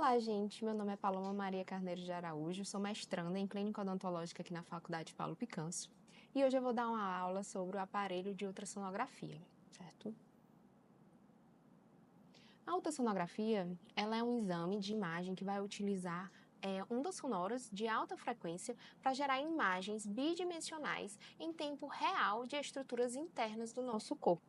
Olá, gente. Meu nome é Paloma Maria Carneiro de Araújo, sou mestranda em Clínica Odontológica aqui na Faculdade Paulo Picanso. E hoje eu vou dar uma aula sobre o aparelho de ultrassonografia, certo? A ultrassonografia, ela é um exame de imagem que vai utilizar ondas sonoras de alta frequência para gerar imagens bidimensionais em tempo real de estruturas internas do nosso corpo.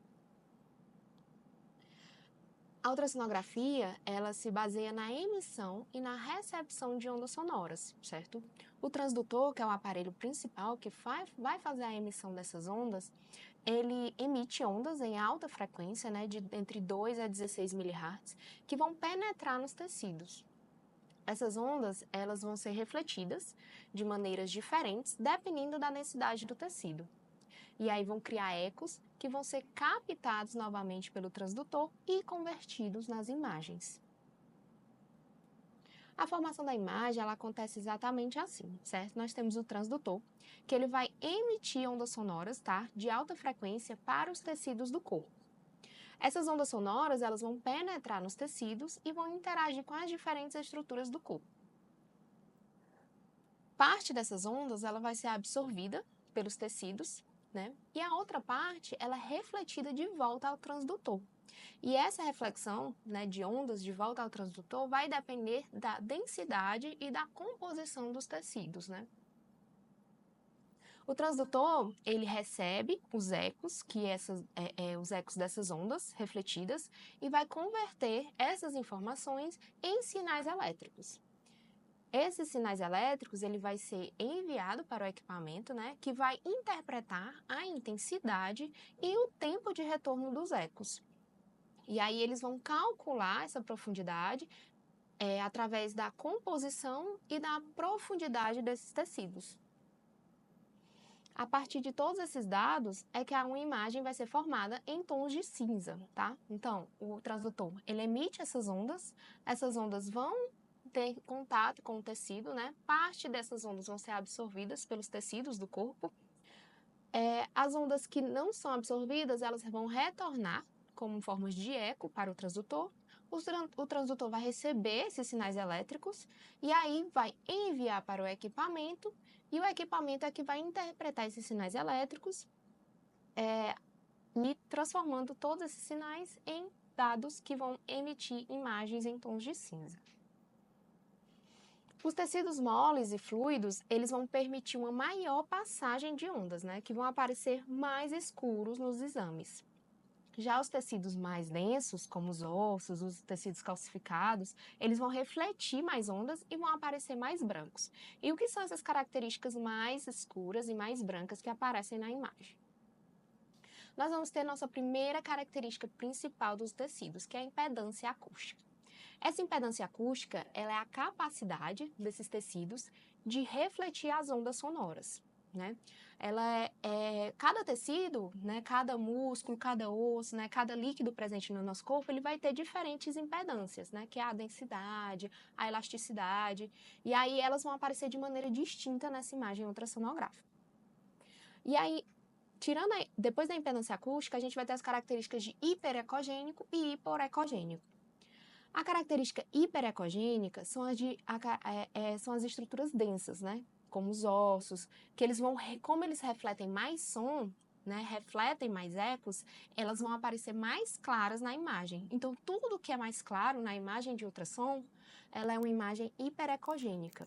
A ultrassonografia, ela se baseia na emissão e na recepção de ondas sonoras, certo? O transdutor, que é o aparelho principal que vai fazer a emissão dessas ondas, ele emite ondas em alta frequência, né, de entre 2 a 16 mHz, que vão penetrar nos tecidos. Essas ondas, elas vão ser refletidas de maneiras diferentes, dependendo da densidade do tecido. E aí vão criar ecos que vão ser captados novamente pelo transdutor e convertidos nas imagens. A formação da imagem, ela acontece exatamente assim, certo? Nós temos o transdutor, que ele vai emitir ondas sonoras, tá? De alta frequência para os tecidos do corpo. Essas ondas sonoras, elas vão penetrar nos tecidos e vão interagir com as diferentes estruturas do corpo. Parte dessas ondas, ela vai ser absorvida pelos tecidos, né? E a outra parte, ela é refletida de volta ao transdutor. E essa reflexão, né, de ondas de volta ao transdutor vai depender da densidade e da composição dos tecidos, né? O transdutor, ele recebe os ecos, os ecos dessas ondas refletidas, e vai converter essas informações em sinais elétricos. Esses sinais elétricos, ele vai ser enviado para o equipamento, né, que vai interpretar a intensidade e o tempo de retorno dos ecos. E aí eles vão calcular essa profundidade através da composição e da profundidade desses tecidos. A partir de todos esses dados é que uma imagem vai ser formada em tons de cinza, tá? Então, o transdutor, ele emite essas ondas vão ter contato com o tecido, né? Parte dessas ondas vão ser absorvidas pelos tecidos do corpo. As ondas que não são absorvidas, elas vão retornar como formas de eco para o transdutor. O transdutor vai receber esses sinais elétricos e aí vai enviar para o equipamento e o equipamento é que vai interpretar esses sinais elétricos e transformando todos esses sinais em dados que vão emitir imagens em tons de cinza. Os tecidos moles e fluidos, eles vão permitir uma maior passagem de ondas, né, que vão aparecer mais escuros nos exames. Já os tecidos mais densos, como os ossos, os tecidos calcificados, eles vão refletir mais ondas e vão aparecer mais brancos. E o que são essas características mais escuras e mais brancas que aparecem na imagem? Nós vamos ter nossa primeira característica principal dos tecidos, que é a impedância acústica. Essa impedância acústica, ela é a capacidade desses tecidos de refletir as ondas sonoras, né? Ela cada tecido, né, cada músculo, cada osso, né, cada líquido presente no nosso corpo, ele vai ter diferentes impedâncias, né, que é a densidade, a elasticidade, e aí elas vão aparecer de maneira distinta nessa imagem ultrassonográfica. E aí, depois da impedância acústica, a gente vai ter as características de hiperecogênico e hiporecogênico. A característica hiperecogênica são são as estruturas densas, né? Como os ossos, que como eles refletem mais som, né? Refletem mais ecos, elas vão aparecer mais claras na imagem. Então, tudo que é mais claro na imagem de ultrassom, ela é uma imagem hiperecogênica.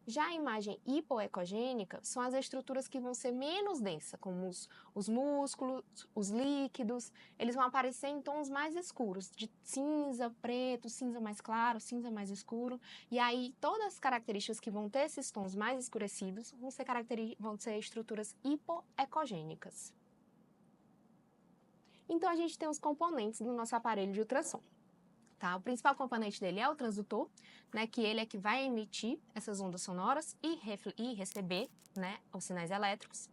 Já a imagem hipoecogênica são as estruturas que vão ser menos densas, como os músculos, os líquidos, eles vão aparecer em tons mais escuros, de cinza, preto, cinza mais claro, cinza mais escuro, e aí todas as características que vão ter esses tons mais escurecidos vão ser estruturas hipoecogênicas. Então, a gente tem os componentes do nosso aparelho de ultrassom. Tá? O principal componente dele é o transdutor, né, que ele é que vai emitir essas ondas sonoras e receber, né, os sinais elétricos.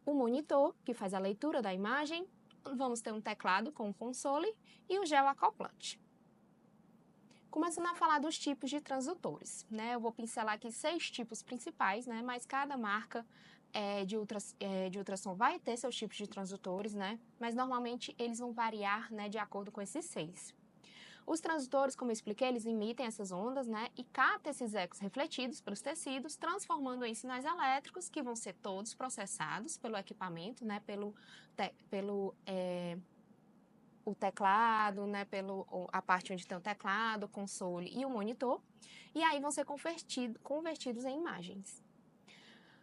O monitor, que faz a leitura da imagem. Vamos ter um teclado com o console e o gel acoplante. Começando a falar dos tipos de transdutores, né? Eu vou pincelar aqui 6 tipos principais, né? Mas cada marca de ultrassom vai ter seus tipos de transdutores, né? Mas normalmente eles vão variar, né, de acordo com esses 6. Os transdutores, como eu expliquei, eles emitem essas ondas, né, e captam esses ecos refletidos pelos tecidos, transformando em sinais elétricos que vão ser todos processados pelo equipamento, né, o teclado, né, a parte onde tem o teclado, o console e o monitor, e aí vão ser convertidos em imagens.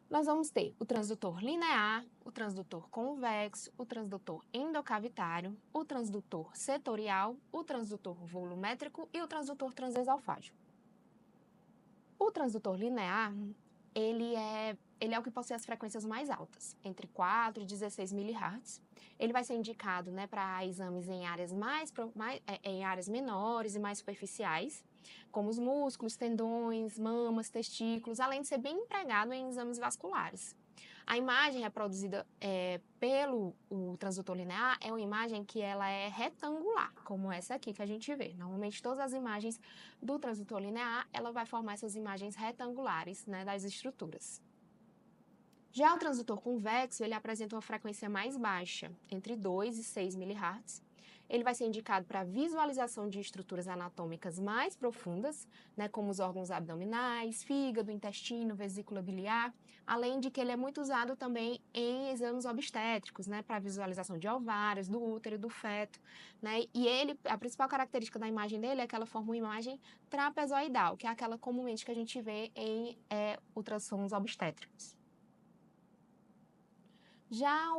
Nós vamos ter o transdutor linear, o transdutor convexo, o transdutor endocavitário, o transdutor setorial, o transdutor volumétrico e o transdutor transesofágico. O transdutor linear, ele é o que possui as frequências mais altas, entre 4 e 16 mHz. Ele vai ser indicado, né, para exames em áreas em áreas menores e mais superficiais, como os músculos, tendões, mamas, testículos, além de ser bem empregado em exames vasculares. A imagem reproduzida pelo transdutor linear é uma imagem que ela é retangular, como essa aqui que a gente vê. Normalmente, todas as imagens do transdutor linear, ela vai formar essas imagens retangulares, né, das estruturas. Já o transdutor convexo, ele apresenta uma frequência mais baixa, entre 2 e 6 mHz. Ele vai ser indicado para visualização de estruturas anatômicas mais profundas, né, como os órgãos abdominais, fígado, intestino, vesícula biliar, além de que ele é muito usado também em exames obstétricos, né, para visualização de ovários, do útero e do feto, né, e a principal característica da imagem dele é que ela forma uma imagem trapezoidal, que é aquela comumente que a gente vê em ultrassons obstétricos. Já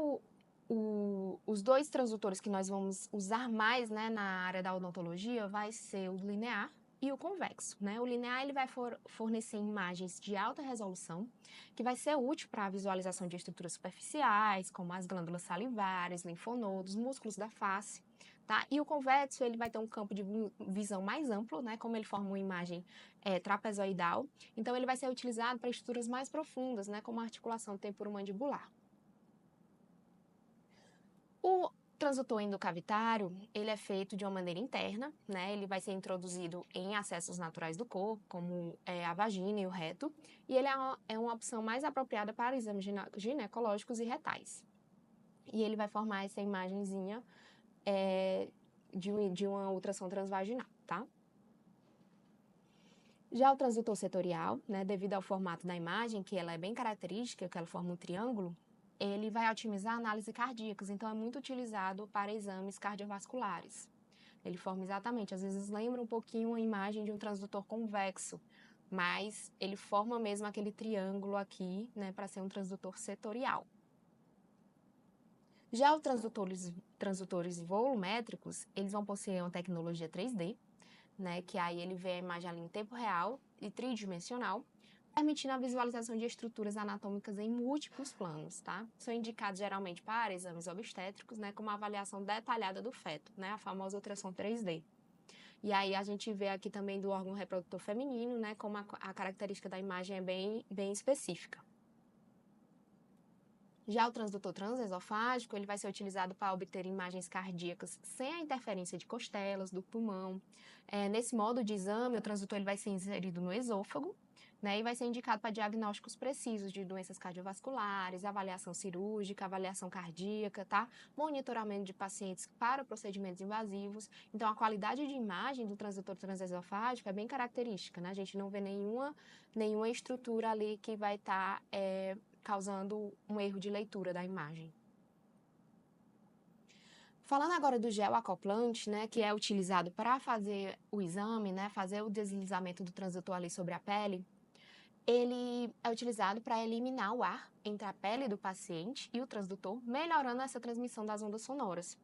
os dois transdutores que nós vamos usar mais, né, na área da odontologia vai ser o linear e o convexo, né? O linear ele vai fornecer imagens de alta resolução, que vai ser útil para a visualização de estruturas superficiais, como as glândulas salivares, linfonodos, músculos da face, tá? E o convexo ele vai ter um campo de visão mais amplo, né? Como ele forma uma imagem trapezoidal, então ele vai ser utilizado para estruturas mais profundas, né? Como a articulação temporomandibular. O transdutor endocavitário, ele é feito de uma maneira interna, né? Ele vai ser introduzido em acessos naturais do corpo, como a vagina e o reto, e ele é uma opção mais apropriada para exames ginecológicos e retais. E ele vai formar essa imagenzinha de uma ultrassom transvaginal, tá? Já o transdutor setorial, né, devido ao formato da imagem, que ela é bem característica, que ela forma um triângulo, ele vai otimizar análises cardíacas, então é muito utilizado para exames cardiovasculares. Ele forma exatamente, às vezes lembra um pouquinho a imagem de um transdutor convexo, mas ele forma mesmo aquele triângulo aqui, né, para ser um transdutor setorial. Já os transdutores volumétricos, eles vão possuir uma tecnologia 3D, né, que aí ele vê a imagem ali em tempo real e tridimensional, permitindo a visualização de estruturas anatômicas em múltiplos planos, tá? São indicados geralmente para exames obstétricos, né, como a avaliação detalhada do feto, né, a famosa ultrassom 3D. E aí a gente vê aqui também do órgão reprodutor feminino, né, como a característica da imagem é bem específica. Já o transdutor transesofágico, ele vai ser utilizado para obter imagens cardíacas sem a interferência de costelas, do pulmão. Nesse modo de exame, o transdutor ele vai ser inserido no esôfago, né, e vai ser indicado para diagnósticos precisos de doenças cardiovasculares, avaliação cirúrgica, avaliação cardíaca, tá? Monitoramento de pacientes para procedimentos invasivos. Então, a qualidade de imagem do transdutor transesofágico é bem característica, né? A gente não vê nenhuma estrutura ali que vai estar causando um erro de leitura da imagem. Falando agora do gel acoplante, né, que é utilizado para fazer o exame, né, fazer o deslizamento do transdutor ali sobre a pele, ele é utilizado para eliminar o ar entre a pele do paciente e o transdutor, melhorando essa transmissão das ondas sonoras.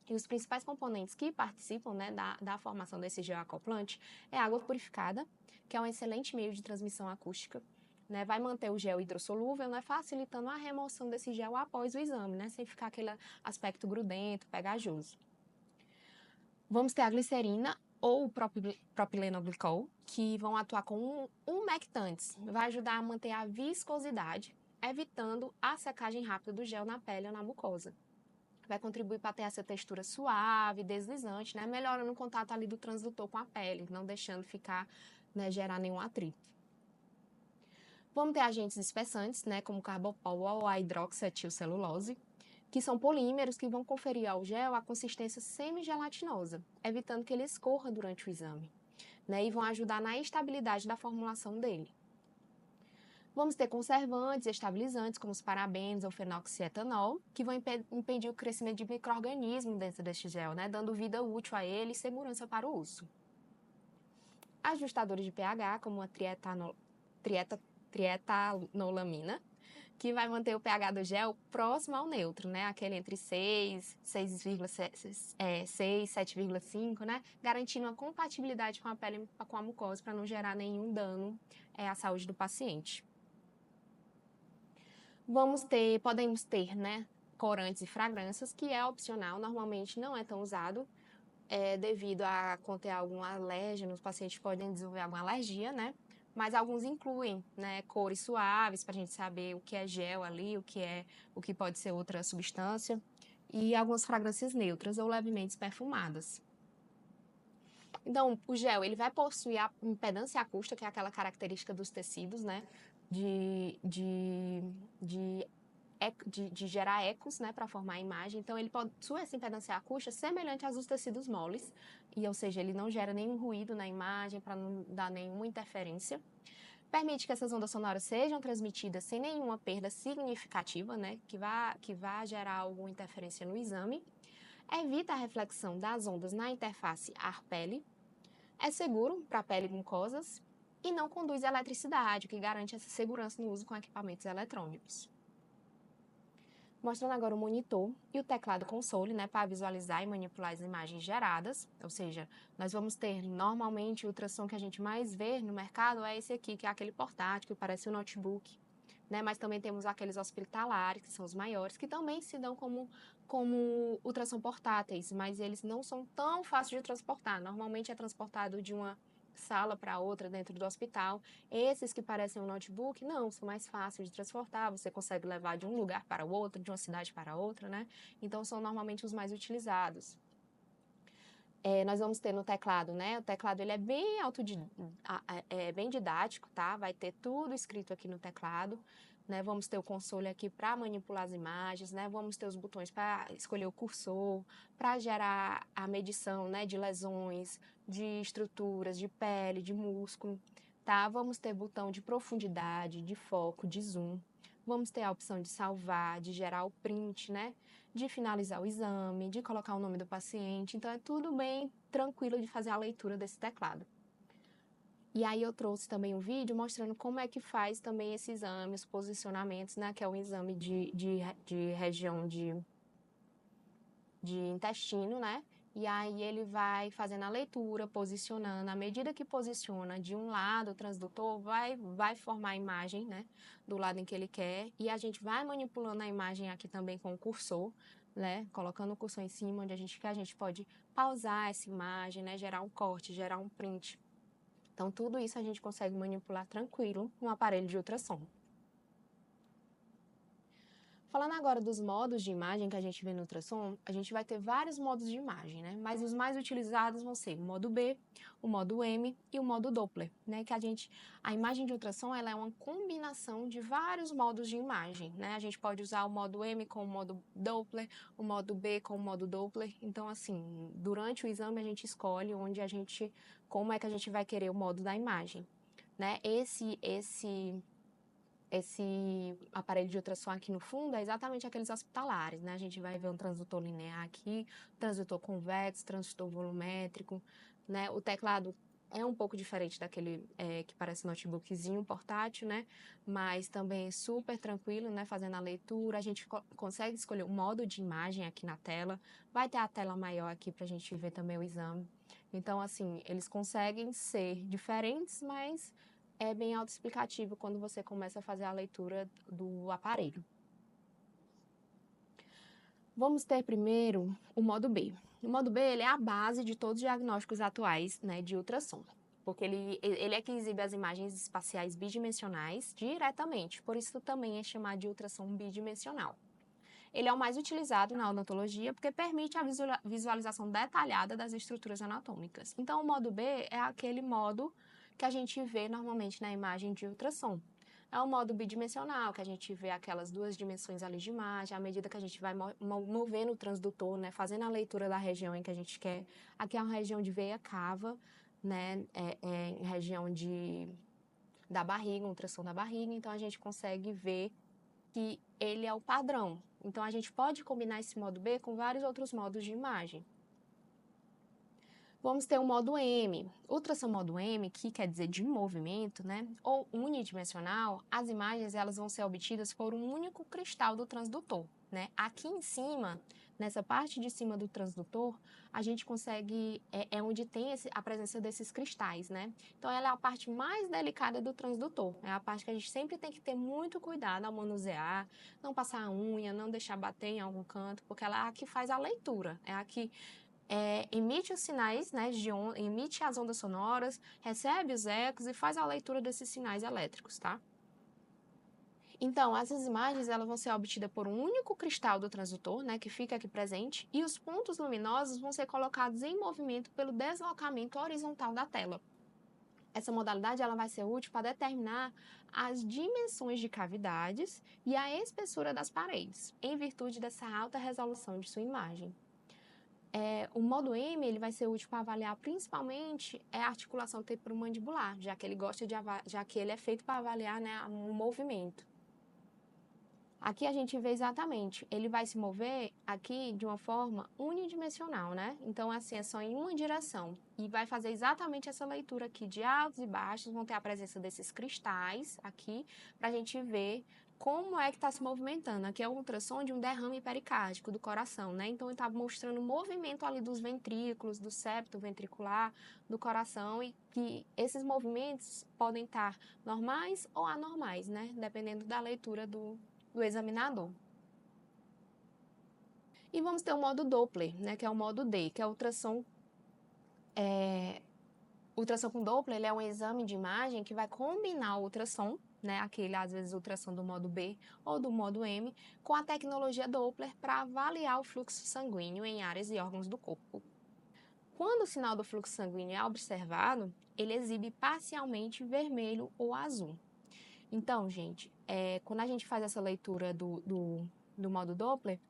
E os principais componentes que participam, né, da formação desse gel acoplante é a água purificada, que é um excelente meio de transmissão acústica, né, vai manter o gel hidrossolúvel, né, facilitando a remoção desse gel após o exame, né, sem ficar aquele aspecto grudento, pegajoso. Vamos ter a glicerina ou o propilenoglicol, que vão atuar como umectantes, vai ajudar a manter a viscosidade, evitando a secagem rápida do gel na pele ou na mucosa. Vai contribuir para ter essa textura suave, deslizante, né, melhorando o contato ali do transdutor com a pele, não deixando ficar, né, gerar nenhum atrito. Vamos ter agentes espessantes, né, como o carbopol ou a hidroxietilcelulose, que são polímeros que vão conferir ao gel a consistência semigelatinosa, evitando que ele escorra durante o exame, né? E vão ajudar na estabilidade da formulação dele. Vamos ter conservantes e estabilizantes, como os parabenos ou fenoxietanol, que vão impedir o crescimento de micro-organismos dentro deste gel, né? Dando vida útil a ele e segurança para o uso. Ajustadores de pH, como a trietanolamina, que vai manter o pH do gel próximo ao neutro, né? Aquele entre 6, 7,5, né? Garantindo a compatibilidade com a pele, com a mucosa, para não gerar nenhum dano à saúde do paciente. Podemos ter, né, corantes e fragrâncias, que é opcional, normalmente não é tão usado, devido a conter algum alérgeno, os pacientes podem desenvolver alguma alergia, né? Mas alguns incluem, né, cores suaves para a gente saber o que é gel ali, o que pode ser outra substância, e algumas fragrâncias neutras ou levemente perfumadas. Então, o gel ele vai possuir a impedância acústica, que é aquela característica dos tecidos, né, de gerar ecos, né, para formar a imagem. Então, ele possui essa impedância acústica semelhante às dos tecidos moles, ou seja, ele não gera nenhum ruído na imagem para não dar nenhuma interferência. Permite que essas ondas sonoras sejam transmitidas sem nenhuma perda significativa, né, que vá gerar alguma interferência no exame. Evita a reflexão das ondas na interface ar-pele. É seguro para a pele e mucosas e não conduz eletricidade, o que garante essa segurança no uso com equipamentos eletrônicos. Mostrando agora o monitor e o teclado console, né, para visualizar e manipular as imagens geradas, ou seja, nós vamos ter normalmente o ultrassom que a gente mais vê no mercado é esse aqui, que é aquele portátil, que parece um notebook, né, mas também temos aqueles hospitalares, que são os maiores, que também se dão como ultrassom portáteis, mas eles não são tão fáceis de transportar, normalmente é transportado de uma sala para outra dentro do hospital. Esses que parecem um notebook, não, são mais fáceis de transportar, você consegue levar de um lugar para o outro, de uma cidade para outra, né? Então, são normalmente os mais utilizados. Nós vamos ter no teclado, né? O teclado ele é bem didático, tá? Vai ter tudo escrito aqui no teclado, né? Vamos ter o console aqui para manipular as imagens, né? Vamos ter os botões para escolher o cursor, para gerar a medição, né? De lesões, de estruturas, de pele, de músculo, tá? Vamos ter botão de profundidade, de foco, de zoom. Vamos ter a opção de salvar, de gerar o print, né? De finalizar o exame, de colocar o nome do paciente. Então, é tudo bem tranquilo de fazer a leitura desse teclado. E aí eu trouxe também um vídeo mostrando como é que faz também esse exame, os posicionamentos, né? Que é um exame de região de intestino, né? E aí ele vai fazendo a leitura, posicionando. À medida que posiciona de um lado o transdutor, vai formar a imagem, né? Do lado em que ele quer. E a gente vai manipulando a imagem aqui também com o cursor, né? Colocando o cursor em cima, onde a gente pode pausar essa imagem, né? Gerar um corte, gerar um print. Então, tudo isso a gente consegue manipular tranquilo no aparelho de ultrassom. Falando agora dos modos de imagem que a gente vê no ultrassom, a gente vai ter vários modos de imagem, né? Mas os mais utilizados vão ser o modo B, o modo M e o modo Doppler, né? Que a imagem de ultrassom, ela é uma combinação de vários modos de imagem, né? A gente pode usar o modo M com o modo Doppler, o modo B com o modo Doppler. Então, assim, durante o exame a gente escolhe como é que a gente vai querer o modo da imagem, né? Esse aparelho de ultrassom aqui no fundo é exatamente aqueles hospitalares, né? A gente vai ver um transdutor linear aqui, transdutor convexo, transdutor volumétrico, né? O teclado é um pouco diferente daquele que parece um notebookzinho portátil, né? Mas também é super tranquilo, né? Fazendo a leitura, a gente consegue escolher o modo de imagem aqui na tela, vai ter a tela maior aqui para a gente ver também o exame. Então, assim, eles conseguem ser diferentes, mas é bem autoexplicativo quando você começa a fazer a leitura do aparelho. Vamos ter primeiro o modo B. O modo B ele é a base de todos os diagnósticos atuais, né, de ultrassom, porque ele é que exibe as imagens espaciais bidimensionais diretamente, por isso também é chamado de ultrassom bidimensional. Ele é o mais utilizado na odontologia porque permite a visualização detalhada das estruturas anatômicas. Então, o modo B é aquele modo que a gente vê normalmente na imagem de ultrassom. É um modo bidimensional, que a gente vê aquelas duas dimensões ali de imagem, à medida que a gente vai movendo o transdutor, né, fazendo a leitura da região em que a gente quer. Aqui é uma região de veia cava, né, região da barriga, ultrassom da barriga, então a gente consegue ver que ele é o padrão. Então a gente pode combinar esse modo B com vários outros modos de imagem. Vamos ter o modo M. Ultrassom modo M, que quer dizer de movimento, né? Ou unidimensional, as imagens elas vão ser obtidas por um único cristal do transdutor, né? Aqui em cima, nessa parte de cima do transdutor, a gente consegue, é onde tem a presença desses cristais, né? Então, ela é a parte mais delicada do transdutor. É a parte que a gente sempre tem que ter muito cuidado ao manusear, não passar a unha, não deixar bater em algum canto, porque ela é a que faz a leitura, é a que emite os sinais, né, emite as ondas sonoras, recebe os ecos e faz a leitura desses sinais elétricos, tá? Então, essas imagens elas vão ser obtidas por um único cristal do transdutor, né, que fica aqui presente, e os pontos luminosos vão ser colocados em movimento pelo deslocamento horizontal da tela. Essa modalidade ela vai ser útil para determinar as dimensões de cavidades e a espessura das paredes, em virtude dessa alta resolução de sua imagem. O modo M ele vai ser útil para avaliar principalmente a articulação temporomandibular, já que ele é feito para avaliar, né, o movimento. Aqui a gente vê exatamente, ele vai se mover aqui de uma forma unidimensional, né? Então, assim, é só em uma direção. E vai fazer exatamente essa leitura aqui de altos e baixos, vão ter a presença desses cristais aqui, para a gente ver como é que está se movimentando. Aqui é o ultrassom de um derrame pericárdico do coração, né? Então, ele está mostrando o movimento ali dos ventrículos, do septo ventricular, do coração, e que esses movimentos podem estar normais ou anormais, né? Dependendo da leitura do examinador. E vamos ter o modo Doppler, né, que é o modo D, que é o ultrassom. Ultrassom com Doppler ele é um exame de imagem que vai combinar o ultrassom, né, aquele às vezes ultrassom do modo B ou do modo M, com a tecnologia Doppler para avaliar o fluxo sanguíneo em áreas e órgãos do corpo. Quando o sinal do fluxo sanguíneo é observado, ele exibe parcialmente vermelho ou azul. Então, gente, quando a gente faz essa leitura do modo Doppler,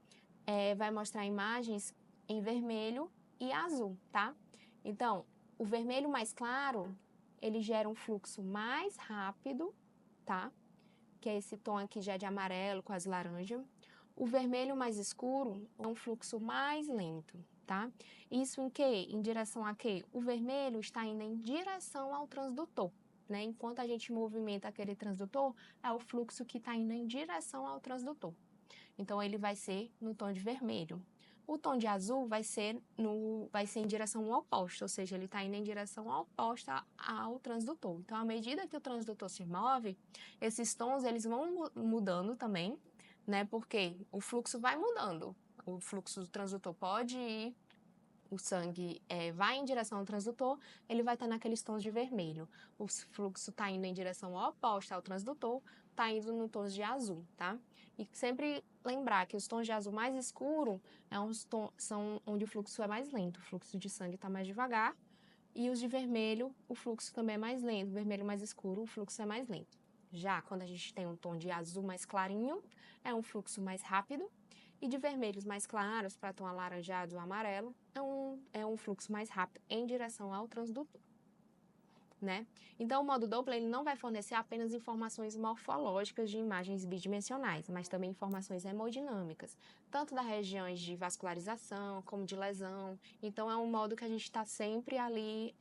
vai mostrar imagens em vermelho e azul, tá? Então, o vermelho mais claro, ele gera um fluxo mais rápido, tá? Que é esse tom aqui já de amarelo, quase laranja. O vermelho mais escuro é um fluxo mais lento, tá? Isso em quê? Em direção a quê? O vermelho está indo em direção ao transdutor, né? Enquanto a gente movimenta aquele transdutor, é o fluxo que está indo em direção ao transdutor. Então, ele vai ser no tom de vermelho. O tom de azul vai ser em direção oposta, ou seja, ele está indo em direção oposta ao transdutor. Então, à medida que o transdutor se move, esses tons eles vão mudando também, né? Porque o fluxo vai mudando. O fluxo do transdutor pode ir, o sangue vai em direção ao transdutor, ele vai estar naqueles tons de vermelho. O fluxo está indo em direção oposta ao transdutor, está indo no tons de azul, tá? E sempre lembrar que os tons de azul mais escuro são onde o fluxo é mais lento, o fluxo de sangue está mais devagar, e os de vermelho, o fluxo também é mais lento, vermelho mais escuro, o fluxo é mais lento. Já quando a gente tem um tom de azul mais clarinho, é um fluxo mais rápido, e de vermelhos mais claros para tom alaranjado ou amarelo, é um fluxo mais rápido em direção ao transdutor, né? Então, o modo Doppler ele não vai fornecer apenas informações morfológicas de imagens bidimensionais, mas também informações hemodinâmicas, tanto das regiões de vascularização como de lesão. Então, é um modo que a gente está sempre ali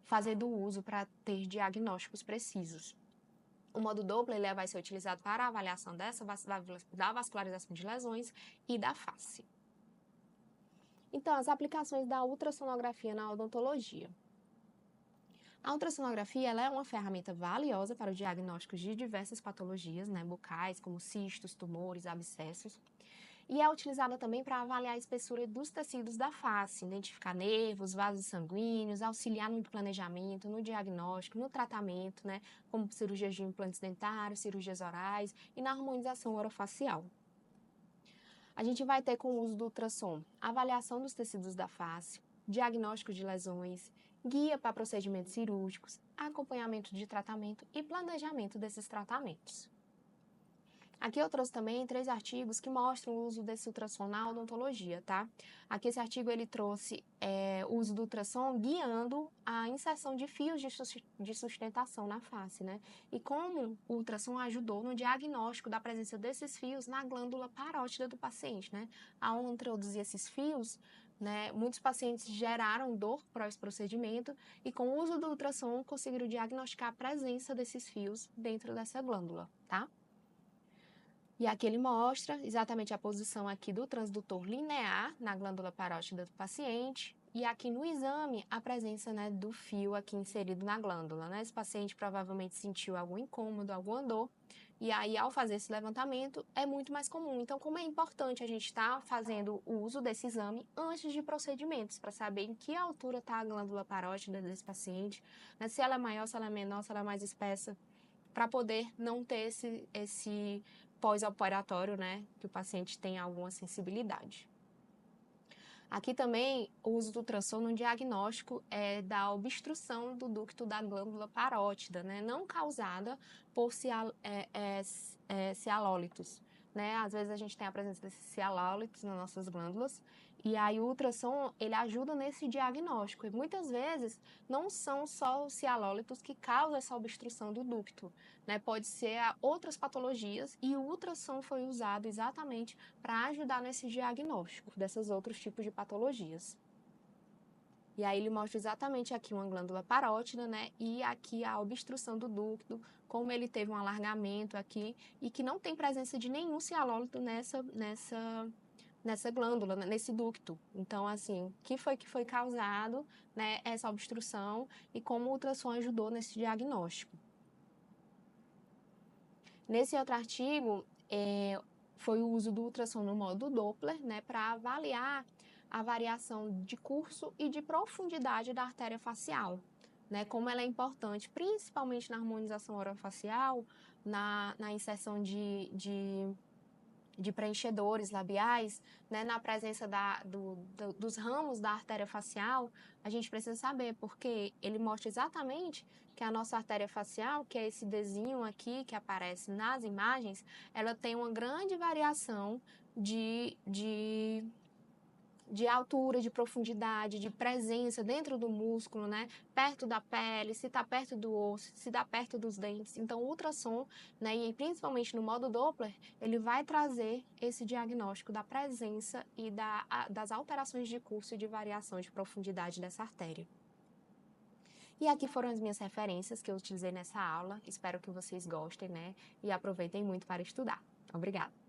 fazendo uso para ter diagnósticos precisos. O modo Doppler ele vai ser utilizado para a avaliação da vascularização de lesões e da face. Então, as aplicações da ultrassonografia na odontologia. A ultrassonografia ela é uma ferramenta valiosa para o diagnóstico de diversas patologias, né, bucais, como cistos, tumores, abscessos. E é utilizada também para avaliar a espessura dos tecidos da face, identificar nervos, vasos sanguíneos, auxiliar no planejamento, no diagnóstico, no tratamento, né, como cirurgias de implantes dentários, cirurgias orais e na harmonização orofacial. A gente vai ter com o uso do ultrassom avaliação dos tecidos da face, diagnóstico de lesões, guia para procedimentos cirúrgicos, acompanhamento de tratamento e planejamento desses tratamentos. Aqui eu trouxe também 3 artigos que mostram o uso desse ultrassom na odontologia, tá? Aqui esse artigo ele trouxe o uso do ultrassom guiando a inserção de fios de sustentação na face, né? E como o ultrassom ajudou no diagnóstico da presença desses fios na glândula parótida do paciente, né? Ao introduzir esses fios, né, muitos pacientes geraram dor pós-procedimento e com o uso do ultrassom conseguiram diagnosticar a presença desses fios dentro dessa glândula, tá? E aqui ele mostra exatamente a posição aqui do transdutor linear na glândula parótida do paciente e aqui no exame a presença, né, do fio aqui inserido na glândula, né? Esse paciente provavelmente sentiu algum incômodo, alguma dor e aí ao fazer esse levantamento é muito mais comum. Então, como é importante a gente estar fazendo o uso desse exame antes de procedimentos para saber em que altura está a glândula parótida desse paciente, né? Se ela é maior, se ela é menor, se ela é mais espessa, para poder não ter esse pós-operatório, né, que o paciente tem alguma sensibilidade. Aqui também o uso do ultrassom no diagnóstico da obstrução do ducto da glândula parótida, né, não causada por cialólitos, né? Às vezes a gente tem a presença desses cialólitos nas nossas glândulas e aí o ultrassom ele ajuda nesse diagnóstico e muitas vezes não são só os cialólitos que causam essa obstrução do ducto, né? Pode ser outras patologias e o ultrassom foi usado exatamente para ajudar nesse diagnóstico desses outros tipos de patologias. E aí ele mostra exatamente aqui uma glândula parótida, né? E aqui a obstrução do ducto, como ele teve um alargamento aqui e que não tem presença de nenhum cialólito nessa glândula, nesse ducto. Então, assim, o que foi causado, né, essa obstrução e como o ultrassom ajudou nesse diagnóstico. Nesse outro artigo, foi o uso do ultrassom no modo Doppler, né, para avaliar a variação de curso e de profundidade da artéria facial, né, como ela é importante, principalmente na harmonização orofacial, na inserção de preenchedores labiais, né, na presença dos ramos da artéria facial, a gente precisa saber, porque ele mostra exatamente que a nossa artéria facial, que é esse desenho aqui que aparece nas imagens, ela tem uma grande variação de altura, de profundidade, de presença dentro do músculo, né? Perto da pele, se está perto do osso, se está perto dos dentes. Então, o ultrassom, né, e principalmente no modo Doppler, ele vai trazer esse diagnóstico da presença e das alterações de curso e de variação de profundidade dessa artéria. E aqui foram as minhas referências que eu utilizei nessa aula. Espero que vocês gostem, né? E aproveitem muito para estudar. Obrigada!